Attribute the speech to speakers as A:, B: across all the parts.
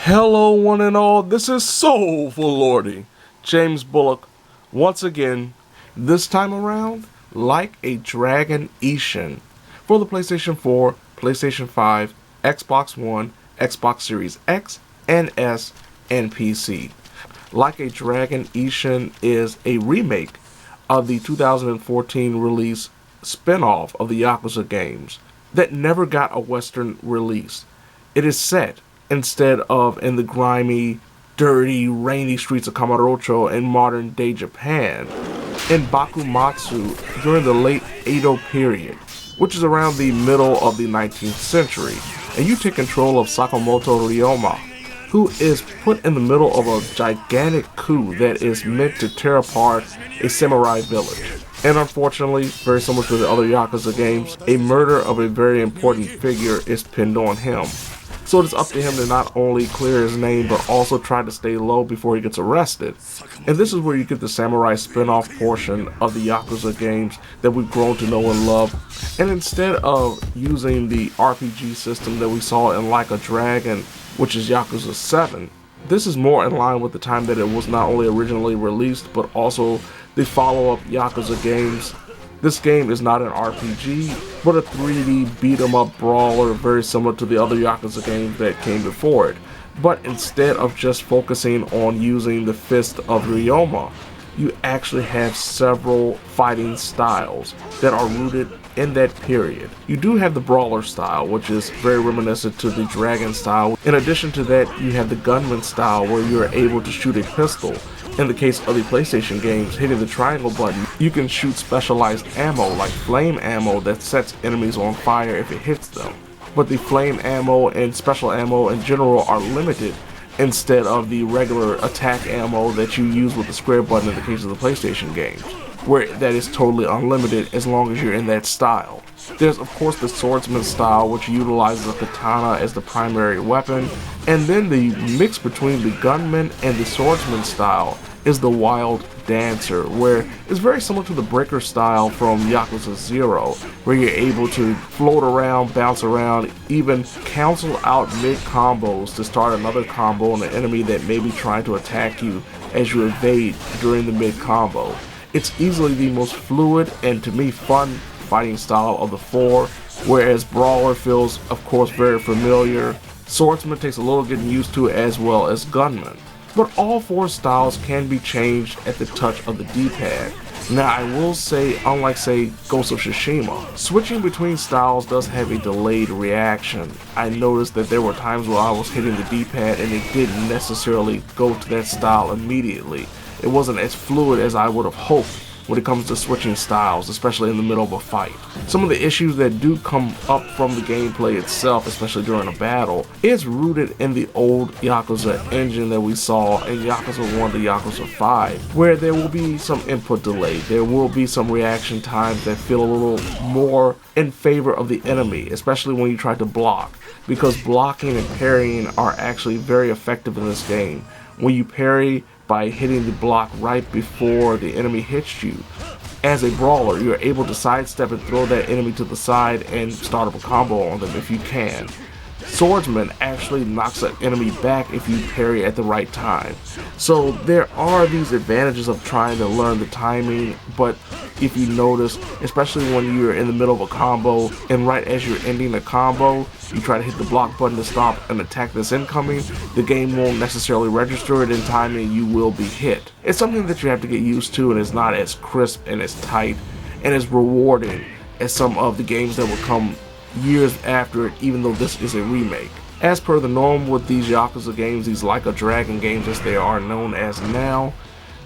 A: Hello one and all, this is Soulful Lordy, James Bullock, once again, this time around, Like a Dragon Ishin, for the PlayStation 4, PlayStation 5, Xbox One, Xbox Series X, and S, and PC. Like a Dragon Ishin is a remake of the 2014 release spin-off of the Yakuza games that never got a Western release. It is set instead of in the grimy, dirty, rainy streets of Kamurocho in modern-day Japan, in Bakumatsu during the late Edo period, which is around the middle of the 19th century, and you take control of Sakamoto Ryoma, who is put in the middle of a gigantic coup that is meant to tear apart a samurai village. And unfortunately, very similar to the other Yakuza games, a murder of a very important figure is pinned on him. So it's up to him to not only clear his name, but also try to stay low before he gets arrested. And this is where you get the samurai spin-off portion of the Yakuza games that we've grown to know and love. And instead of using the RPG system that we saw in Like a Dragon, which is Yakuza 7, this is more in line with the time that it was not only originally released, but also the follow-up Yakuza games. This game is not an RPG, but a 3D beat-em-up brawler very similar to the other Yakuza games that came before it. But instead of just focusing on using the fist of Ryoma, you actually have several fighting styles that are rooted in that period. You do have the brawler style, which is very reminiscent to the dragon style. In addition to that, you have the gunman style, where you're able to shoot a pistol. In the case of the PlayStation games, hitting the triangle button, you can shoot specialized ammo like flame ammo that sets enemies on fire if it hits them. But the flame ammo and special ammo in general are limited, instead of the regular attack ammo that you use with the square button in the case of the PlayStation games, where that is totally unlimited as long as you're in that style. There's of course the swordsman style, which utilizes a katana as the primary weapon, and then the mix between the gunman and the swordsman style is the wild dancer, where it's very similar to the breaker style from Yakuza 0, where you're able to float around, bounce around, even cancel out mid-combos to start another combo on an enemy that may be trying to attack you as you evade during the mid-combo. It's easily the most fluid and, to me, fun fighting style of the four, whereas Brawler feels, of course, very familiar. Swordsman takes a little getting used to, as well as Gunman. But all four styles can be changed at the touch of the D-pad. Now, I will say, unlike, say, Ghost of Tsushima, switching between styles does have a delayed reaction. I noticed that there were times where I was hitting the D-pad and it didn't necessarily go to that style immediately. It wasn't as fluid as I would have hoped when it comes to switching styles, especially in the middle of a fight. Some of the issues that do come up from the gameplay itself, especially during a battle, is rooted in the old Yakuza engine that we saw in Yakuza 1 to Yakuza 5, where there will be some input delay, there will be some reaction times that feel a little more in favor of the enemy, especially when you try to block, because blocking and parrying are actually very effective in this game. When you parry by hitting the block right before the enemy hits you, as a brawler, you're able to sidestep and throw that enemy to the side and start up a combo on them if you can. Swordsman actually knocks an enemy back if you parry at the right time. So there are these advantages of trying to learn the timing, but if you notice, especially when you're in the middle of a combo and right as you're ending a combo, you try to hit the block button to stop an attack that's incoming, the game won't necessarily register it in time and you will be hit. It's something that you have to get used to, and it's not as crisp and as tight and as rewarding as some of the games that will come years after it, even though this is a remake. As per the norm with these Yakuza games, these Like a Dragon games as they are known as now,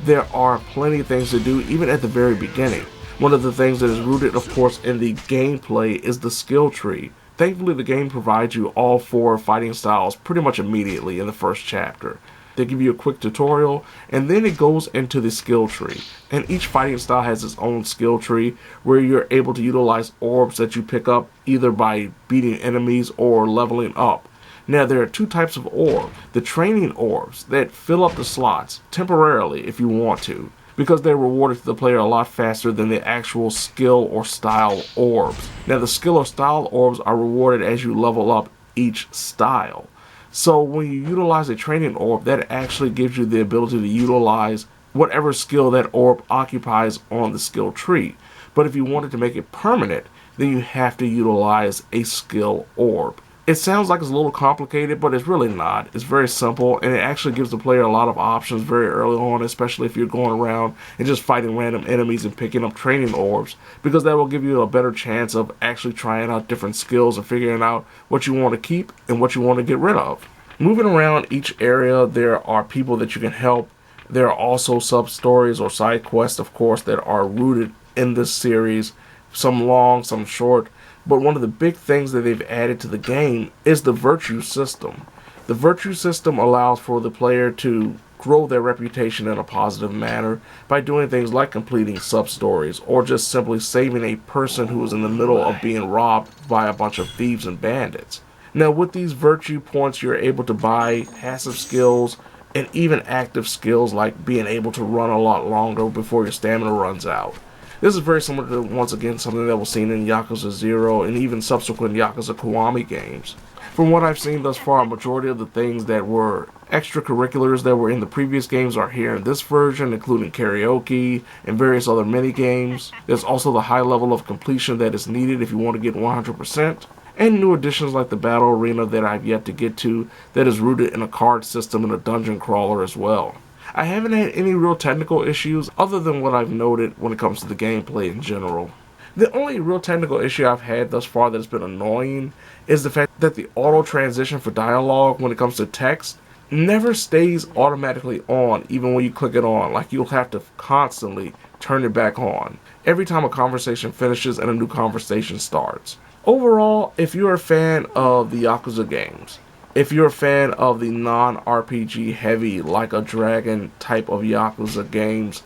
A: there are plenty of things to do even at the very beginning. One of the things that is rooted, of course, in the gameplay is the skill tree. Thankfully, the game provides you all four fighting styles pretty much immediately in the first chapter. They give you a quick tutorial, and then it goes into the skill tree. And each fighting style has its own skill tree, where you're able to utilize orbs that you pick up either by beating enemies or leveling up. Now, there are two types of orb. The training orbs that fill up the slots temporarily if you want to, because they're rewarded to the player a lot faster than the actual skill or style orbs. Now, the skill or style orbs are rewarded as you level up each style. So when you utilize a training orb, that actually gives you the ability to utilize whatever skill that orb occupies on the skill tree. But if you wanted to make it permanent, then you have to utilize a skill orb. It sounds like it's a little complicated, but it's really not. It's very simple, and it actually gives the player a lot of options very early on, especially if you're going around and just fighting random enemies and picking up training orbs, because that will give you a better chance of actually trying out different skills and figuring out what you want to keep and what you want to get rid of. Moving around each area, there are people that you can help. There are also sub-stories or side quests, of course, that are rooted in this series, some long, some short. But one of the big things that they've added to the game is the virtue system. The virtue system allows for the player to grow their reputation in a positive manner by doing things like completing sub-stories or just simply saving a person who is in the middle of being robbed by a bunch of thieves and bandits. Now, with these virtue points, you're able to buy passive skills and even active skills like being able to run a lot longer before your stamina runs out. This is very similar to, once again, something that was seen in Yakuza 0 and even subsequent Yakuza Kiwami games. From what I've seen thus far, a majority of the things that were extracurriculars that were in the previous games are here in this version, including karaoke and various other mini games. There's also the high level of completion that is needed if you want to get 100%, and new additions like the battle arena that I've yet to get to that is rooted in a card system and a dungeon crawler as well. I haven't had any real technical issues other than what I've noted when it comes to the gameplay in general. The only real technical issue I've had thus far that's been annoying is the fact that the auto transition for dialogue when it comes to text never stays automatically on even when you click it on. Like, you'll have to constantly turn it back on every time a conversation finishes and a new conversation starts. Overall, if you're a fan of the Yakuza games, if you're a fan of the non-RPG heavy, like a dragon type of Yakuza games,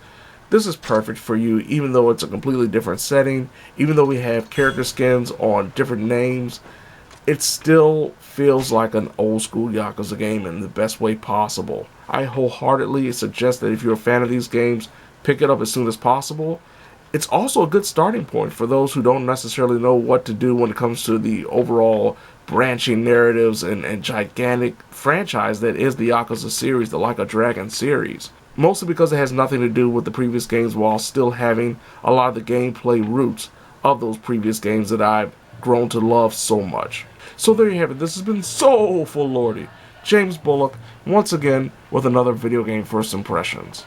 A: this is perfect for you, even though it's a completely different setting. Even though we have character skins on different names, it still feels like an old school Yakuza game in the best way possible. I wholeheartedly suggest that if you're a fan of these games, pick it up as soon as possible. It's also a good starting point for those who don't necessarily know what to do when it comes to the overall branching narratives and gigantic franchise that is the Yakuza series, the Like a Dragon series. Mostly because it has nothing to do with the previous games while still having a lot of the gameplay roots of those previous games that I've grown to love so much. So there you have it. This has been Soulful Lordy, James Bullock, once again with another video game first impressions.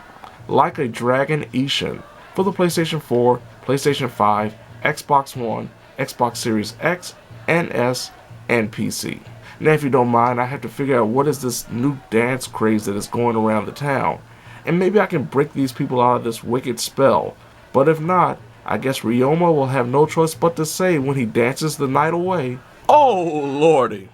A: Like a Dragon Ishin for the PlayStation 4, PlayStation 5, Xbox One, Xbox Series X and S, and PC. Now, if you don't mind, I have to figure out what is this new dance craze that is going around the town, and maybe I can break these people out of this wicked spell. But if not, I guess Ryoma will have no choice but to say when he dances the night away, "Oh Lordy!"